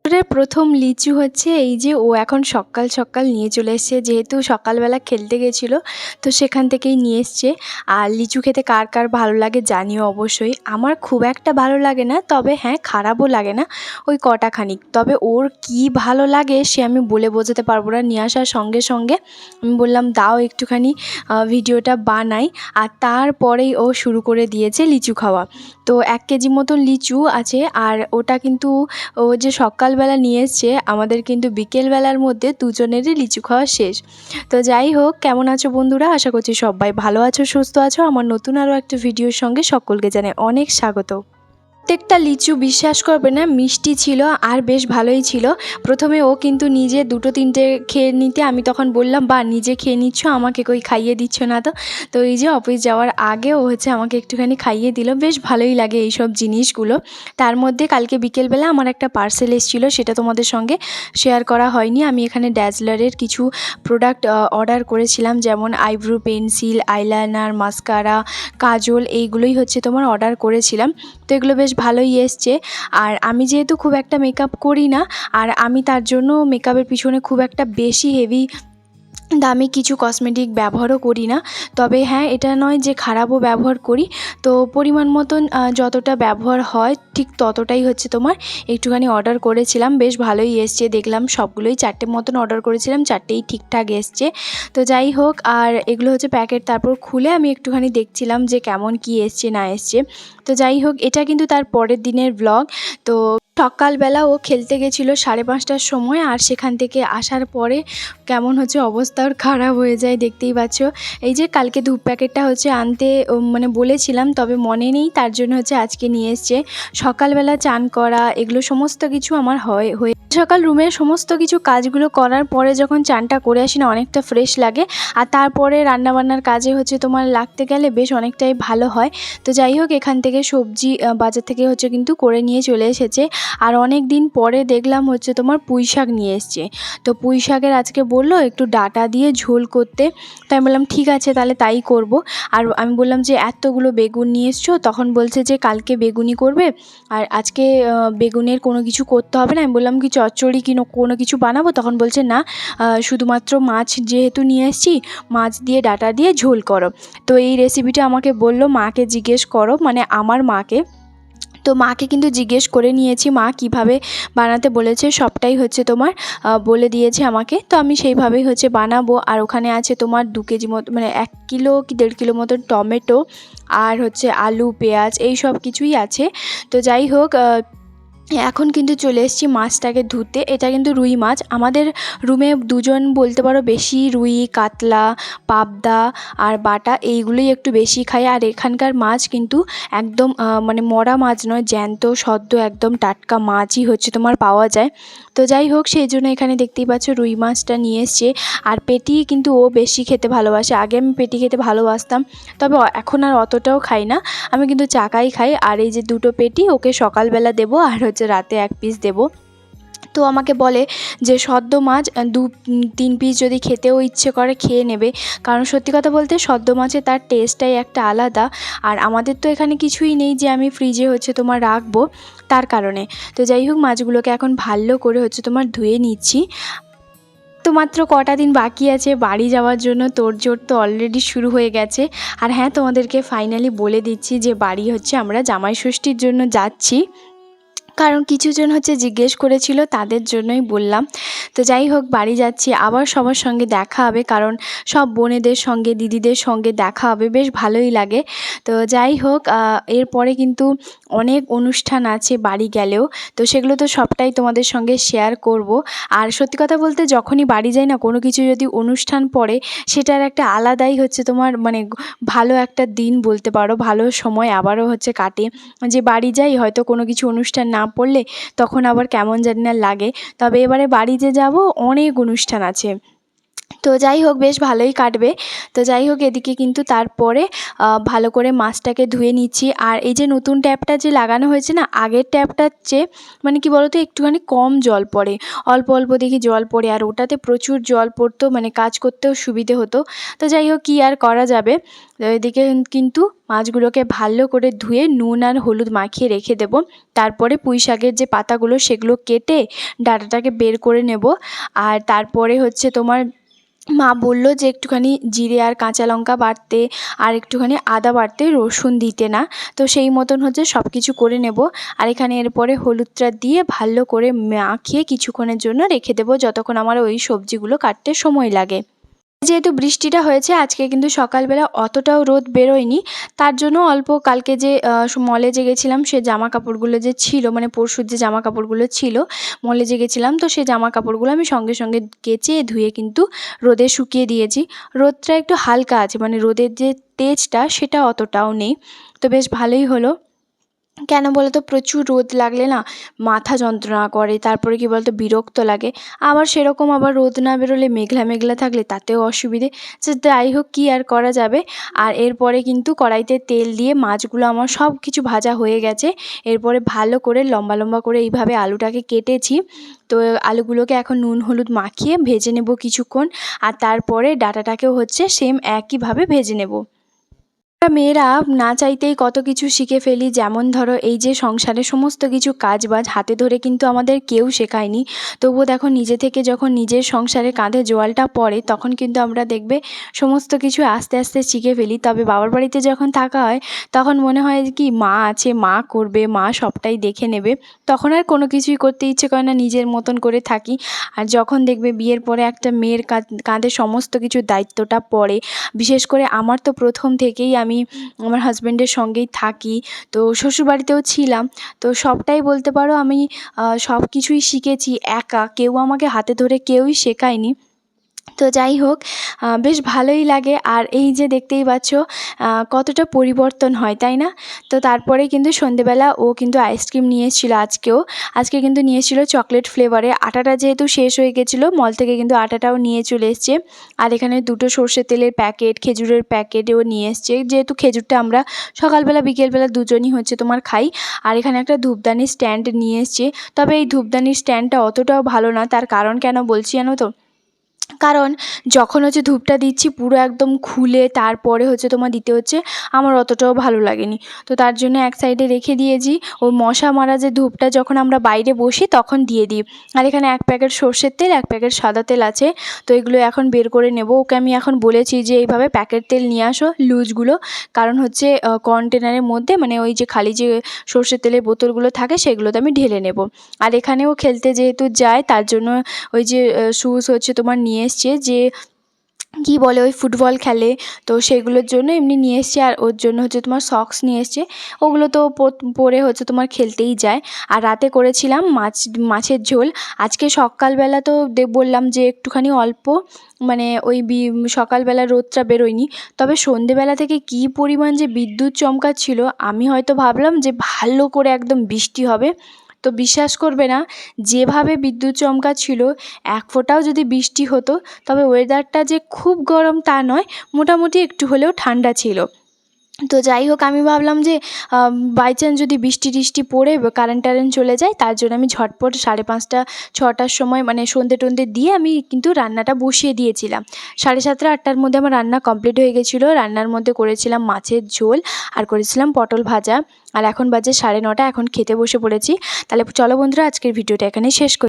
প্রথম লিচু হচ্ছে এই যে ও এখন সকাল সকাল নিয়ে চলে এসছে, যেহেতু সকালবেলা খেলতে গেছিলো তো সেখান থেকেই নিয়ে এসছে। আর লিচু খেতে কার কার ভালো লাগে জানিও অবশ্যই। আমার খুব একটা ভালো লাগে না, তবে হ্যাঁ খারাপও লাগে না, ওই কটা খানিক। তবে ওর কি ভালো লাগে সে আমি বলে বোঝাতে পারবো না। নিয়ে আসার সঙ্গে সঙ্গে আমি বললাম দাও একটুখানি ভিডিওটা বানাই, আর তারপরেই ও শুরু করে দিয়েছে লিচু খাওয়া। তো 1 কেজি মতন লিচু আছে, আর ওটা কিন্তু ও যে সকালবেলা নিয়ে এসছে আমাদের কিন্তু বিকেলবেলার মধ্যে দুজনেরই লিচু খাওয়া শেষ। তো যাই হোক, কেমন আছো বন্ধুরা? আশা করছি সবাই ভালো আছো, সুস্থ আছো। আমার নতুন আরও একটা ভিডিওর সঙ্গে সকলকে জানাই অনেক স্বাগত। প্রত্যেকটা লিচু বিশ্বাস করবে না মিষ্টি ছিল আর বেশ ভালোই ছিল। প্রথমে ও কিন্তু নিজে 2-3টে খেয়ে নিতে, আমি তখন বললাম বা নিজে খেয়ে নিচ্ছ, আমাকে কই খাইয়ে দিচ্ছ না তো। তো এই যে অফিস যাওয়ার আগে ও হচ্ছে আমাকে একটুখানি খাইয়ে দিল, বেশ ভালোই লাগে এইসব জিনিসগুলো। তার মধ্যে কালকে বিকেলবেলা আমার একটা পার্সেল এসেছিলো, সেটা তোমাদের সঙ্গে শেয়ার করা হয়নি। আমি এখানে ড্যাজলারের কিছু প্রোডাক্ট অর্ডার করেছিলাম, যেমন আইব্রো পেন্সিল, আইলাইনার, মাস্কারা, কাজল, এইগুলোই হচ্ছে তোমার অর্ডার করেছিলাম। তো এগুলো বেশ ভালোই এসছে। আর আমি যেহেতু খুব একটা মেকআপ করি না, আর আমি তার জন্য মেকআপের পিছনে খুব একটা বেশি হেভি দামি কিছু কসমেটিক ব্যবহারও করি না। তবে হ্যাঁ, এটা নয় যে খারাপও ব্যবহার করি। তো পরিমাণ মতন যতটা ব্যবহার হয় ঠিক ততটাই হচ্ছে তোমার একটুখানি অর্ডার করেছিলাম। বেশ ভালোই এসছে দেখলাম, সবগুলোই 4টে মতন অর্ডার করেছিলাম, 4টেই ঠিকঠাক এসছে। তো যাই হোক, আর এগুলো হচ্ছে প্যাকেট, তারপর খুলে আমি একটুখানি দেখছিলাম যে কেমন কি এসছে না এসছে। তো যাই হোক, এটা কিন্তু তার পরের দিনের ব্লগ। তো সকালবেলা ও খেলতে গেছিলো 5:30টার সময়, আর সেখান থেকে আসার পরে কেমন হচ্ছে অবস্থা ওর খারাপ হয়ে যায় দেখতেই পাচ্ছ। এই যে কালকে ধূপ প্যাকেটটা হচ্ছে আনতে মানে বলেছিলাম, তবে মনে নেই, তার জন্য হচ্ছে আজকে নিয়ে এসছে। সকালবেলা চান করা এগুলো সমস্ত কিছু আমার হয়ে সকাল রুমের সমস্ত কিছু কাজগুলো করার পরে যখন চানটা করে আসি না, অনেকটা ফ্রেশ লাগে। আর তারপরে রান্নাবান্নার কাজে হচ্ছে তোমার লাগতে গেলে বেশ অনেকটাই ভালো হয়। তো যাই হোক, এখান থেকে সবজি বাজার থেকে হচ্ছে কিন্তু করে নিয়ে চলে এসেছে। আর অনেক দিন পরে দেখলাম হচ্ছে তোমার পুঁই শাক নিয়ে এসছে। তো পুঁই শাকের আজকে বললো একটু ডাঁটা দিয়ে ঝোল করতে। তো আমি বললাম ঠিক আছে তাহলে তাই করব। আর আমি বললাম যে এতগুলো বেগুন নিয়ে এসছো, তখন বলছে যে কালকে বেগুনি করবে আর আজকে বেগুনের কোনো কিছু করতে হবে না। আমি বললাম কি চচ্চড়ি কি কোনো কিছু বানাবো? তখন বলছে না, শুধুমাত্র মাছ যেহেতু নিয়ে এসেছি, মাছ দিয়ে ডাঁটা দিয়ে ঝোল করো। তো এই রেসিপিটা আমাকে বললো মাকে জিজ্ঞেস করো, মানে আমার মাকে। তো মাকে কিন্তু জিজ্ঞেস করে নিয়েছি মা কিভাবে বানাতে বলেছে, সবটাই হচ্ছে তোমার বলে দিয়েছে আমাকে। তো আমি সেইভাবেই হচ্ছে বানাবো। আর ওখানে আছে তোমার 2 কেজি মতো, মানে 1 কিলো কি 1.5 কিলো মতন টমেটো, আর হচ্ছে আলু, পেঁয়াজ, এই সব কিছুই আছে। তো যাই হোক, এখন কিন্তু চলে এসেছি মাছটাকে ধুতে। এটা কিন্তু রুই মাছ। আমাদের রুমে দুজন বলতে পারো বেশি রুই, কাতলা, পাবদা আর বাটা এইগুলোই একটু বেশি খাই। আর এখানকার মাছ কিন্তু একদম মানে মরা মাছ নয়, জ্যান্ত সদ্য একদম টাটকা মাছই হচ্ছে তোমার পাওয়া যায়। তো যাই হোক, সেই জন্য এখানে দেখতেই পাচ্ছ রুই মাছটা নিয়ে এসছে। আর পেটি কিন্তু ও বেশি খেতে ভালোবাসে। আগে আমি পেটি খেতে ভালোবাসতাম, তবে এখন আর অতটাও খাই না। আমি কিন্তু চাকাই খাই। আর এই যে 2টো পেটি ওকে সকালবেলা দেবো, আর হচ্ছে রাতে 1 পিস দেবো। তো আমাকে বলে যে সদ্য মাছ 2-3 পিস যদি খেতেও ইচ্ছে করে খেয়ে নেবে, কারণ সত্যি কথা বলতে সদ্য মাছে তার টেস্টটাই একটা আলাদা। আর আমাদের তো এখানে কিছুই নেই যে আমি ফ্রিজে হচ্ছে তোমার রাখবো, তার কারণে। তো যাই হোক, মাছগুলোকে এখন ভালো করে হচ্ছে তোমার ধুয়ে নিচ্ছি। তো মাত্র কটা দিন বাকি আছে বাড়ি যাওয়ার জন্য, তোড়জোড় তো অলরেডি শুরু হয়ে গেছে। আর হ্যাঁ, তোমাদেরকে ফাইনালি বলে দিচ্ছি যে বাড়ি হচ্ছে আমরা জামাই ষষ্ঠীর জন্য যাচ্ছি, কারণ কিছুজন হচ্ছে জিজ্ঞেস করেছিল, তাদের জন্যই বললাম। তো যাই হোক, বাড়ি যাচ্ছি, আবার সবার সঙ্গে দেখা হবে, কারণ সব বোনেদের সঙ্গে, দিদিদের সঙ্গে দেখা হবে, বেশ ভালোই লাগে। তো যাই হোক, এরপরে কিন্তু অনেক অনুষ্ঠান আছে বাড়ি গেলেও, তো সেগুলো তো সবটাই তোমাদের সঙ্গে শেয়ার করব। আর সত্যি কথা বলতে যখনই বাড়ি যাই না, কোনো কিছু যদি অনুষ্ঠান পড়ে, সেটার একটা আলাদাই হচ্ছে তোমার মানে ভালো একটা দিন বলতে পারো, ভালো সময় আবারও হচ্ছে কাটে। যে বাড়ি যাই, হয়তো কোনো কিছু অনুষ্ঠান না পড়লে তখন আবার কেমন জানি না লাগে। তবে এবারে বাড়ি যে যাব, অনেক অনুষ্ঠান আছে। তো যাই হোক বেশ ভালোই কাটবে। তো যাই হোক এদিকে কিন্তু তারপরে ভালো করে মাছটাকে ধুয়ে নিচ্ছি। আর এই যে নতুন ট্যাপটা যে লাগানো হয়েছে না, আগের ট্যাপটার চেয়ে মানে কী বলো তো একটুখানি কম জল পড়ে, অল্প অল্প দেখি জল পড়ে, আর ওটাতে প্রচুর জল পড়তো, মানে কাজ করতেও সুবিধে হতো। তো যাই হোক কী আর করা যাবে। তো এদিকে কিন্তু মাছগুলোকে ভালো করে ধুয়ে নুন আর হলুদ মাখিয়ে রেখে দেবো। তারপরে পুঁই শাকের যে পাতাগুলো সেগুলো কেটে ডাঁটাটাকে বের করে নেব। আর তারপরে হচ্ছে তোমার মা বলল যে একটুখানি জিরে আর কাঁচা লঙ্কা বাটতে, আর একটুখানি আদা বাটতে, রসুন দিতে না। তো সেই মতন হচ্ছে সব কিছু করে নেব। আর এখানে এরপরে হলুদটা দিয়ে ভালো করে মাখিয়ে কিছুক্ষণের জন্য রেখে দেবো, যতক্ষণ আমার ওই সবজিগুলো কাটতে সময় লাগে। যেহেতু বৃষ্টিটা হয়েছে আজকে কিন্তু সকালবেলা অতটাও রোদ বেরোয়নি, তার জন্য অল্প কালকে যে মলে যে গেছিলাম সে জামা কাপড়গুলো যে ছিল, মানে পরশুর যে জামা কাপড়গুলো ছিল মলে যে গেছিলাম, তো সেই জামা কাপড়গুলো আমি সঙ্গে সঙ্গে কেচে ধুয়ে কিন্তু রোদে শুকিয়ে দিয়েছি। রোদটা একটু হালকা আছে, মানে রোদের যে তেজটা সেটা অতটাও নেই। তো বেশ ভালোই হলো। কেন বলো তো, প্রচুর রোদ লাগলে না মাথা যন্ত্রণা করে, তারপরে কী বলো তো বিরক্ত লাগে। আবার সেরকম আবার রোদ না বেরোলে মেঘলা মেঘলা থাকলে তাতেও অসুবিধে। সে যাই হোক কী আর করা যাবে। আর এরপরে কিন্তু কড়াইতে তেল দিয়ে মাছগুলো আমার সব কিছু ভাজা হয়ে গেছে। এরপরে ভালো করে লম্বা লম্বা করে এইভাবে আলুটাকে কেটেছি। তো আলুগুলোকে এখন নুন হলুদ মাখিয়ে ভেজে নেব কিছুক্ষণ। আর তারপরে ডাঁটাটাকেও হচ্ছে সেম একইভাবে ভেজে নেব। আমরা মেয়েরা না চাইতেই কত কিছু শিখে ফেলি, যেমন ধরো এই যে সংসারে সমস্ত কিছু কাজবাজ হাতে ধরে কিন্তু আমাদের কেউ শেখায়নি। তবুও দেখো নিজে থেকে যখন নিজের সংসারে কাঁধে জোয়ালটা পড়ে তখন কিন্তু আমরা দেখবে সমস্ত কিছু আস্তে আস্তে শিখে ফেলি। তবে বাবার বাড়িতে যখন থাকা হয় তখন মনে হয় কি মা আছে, মা করবে, মা সবটাই দেখে নেবে, তখন আর কোনো কিছুই করতে ইচ্ছে করে না, নিজের মতন করে থাকি। আর যখন দেখবে বিয়ের পরে একটা মেয়ের কাঁধে সমস্ত কিছুর দায়িত্বটা পড়ে, বিশেষ করে আমার তো প্রথম থেকেই আমি আমার হাজব্যান্ডের সঙ্গেই থাকি, তো শ্বশুরবাড়িতেও ছিলাম, তো সবটাই বলতে পারো আমি সব কিছুই শিখেছি একা, কেউ আমাকে হাতে ধরে কেউই শেখায়নি। তো যাই হোক বেশ ভালোই লাগে। আর এই যে দেখতেই পাচ্ছ কতটা পরিবর্তন হয়, তাই না? তো তারপরে কিন্তু সন্ধেবেলা ও কিন্তু আইসক্রিম নিয়ে এসেছিলো আজকে কিন্তু নিয়ে এসেছিলো চকলেট ফ্লেভারে। আটাটা যেহেতু শেষ হয়ে গেছিলো মল থেকে কিন্তু আটাটাও নিয়ে চলে এসছে। আর এখানে দুটো সর্ষের তেলের প্যাকেট, খেজুরের প্যাকেটও নিয়ে এসছে, যেহেতু খেজুরটা আমরা সকালবেলা বিকেলবেলা দুজনই হচ্ছে তোমার খাই। আর এখানে একটা ধূপদানির স্ট্যান্ড নিয়ে এসছে। তবে এই ধূপদানির স্ট্যান্ডটা অতটাও ভালো না, তার কারণ কেন বলছি জানো তো? কারণ যখন হচ্ছে ধূপটা দিচ্ছি পুরো একদম খুলে তারপরে হচ্ছে তোমার দিতে হচ্ছে, আমার অতটাও ভালো লাগেনি। তো তার জন্য এক সাইডে রেখে দিয়েছি। ওই মশা মারা যে ধূপটা যখন আমরা বাইরে বসি তখন দিয়ে দিই। আর এখানে এক প্যাকেট সর্ষের তেল, এক প্যাকেট সাদা তেল আছে। তো এগুলো এখন বের করে নেব। ওকে আমি এখন বলেছি যে এইভাবে প্যাকেট তেল নিয়ে আসো লুজগুলো, কারণ হচ্ছে কন্টেনারের মধ্যে মানে ওই যে খালি যে সর্ষের তেলের বোতলগুলো থাকে সেগুলোতে আমি ঢেলে নেব। আর এখানেও খেলতে যেহেতু যায় তার জন্য ওই যে শ্যুজ হচ্ছে তোমার নিয়ে এসছে, যে কী বলে ওই ফুটবল খেলে, তো সেগুলোর জন্য এমনি নিয়ে এসছে। আর ওর জন্য হচ্ছে তোমার সক্স নিয়ে এসছে, ওগুলো তো পরে হচ্ছে তোমার খেলতেই যায়। আর রাতে করেছিলাম মাছের ঝোল। আজকে সকালবেলা তো বললাম যে একটুখানি অল্প, মানে ওই সকালবেলা রোদটা বেরোয়নি, তবে সন্ধেবেলা থেকে কী পরিমাণ যে বিদ্যুৎ চমকাচ্ছিল, আমি হয়তো ভাবলাম যে ভালো করে একদম বৃষ্টি হবে। তো বিশ্বাস করবে না, যেভাবে বিদ্যুৎ চমকাচ্ছিল এক ফোঁটাও যদি বৃষ্টি হতো তবে ওয়েদারটা যে খুব গরম তা নয়, মোটামুটি একটু হলেও ঠান্ডা ছিল। তো যাই হোক আমি ভাবলাম যে বাই চান্স যদি বৃষ্টি টিষ্টি পড়ে কারেন্ট টারেন্ট চলে যায়, তার জন্য আমি ঝটপট 5:30 6টার সময় মানে সন্ধে টন্ধে দিয়ে আমি কিন্তু রান্নাটা বসিয়ে দিয়েছিলাম। 7:30 8টার মধ্যে আমার রান্না কমপ্লিট হয়ে গেছিলো। রান্নার মধ্যে করেছিলাম মাছের ঝোল আর করেছিলাম পটল ভাজা। আর এখন বাজে 9:30, এখন খেতে বসে পড়েছি। তাহলে চলো বন্ধুরা আজকের ভিডিওটা এখানেই শেষ করি।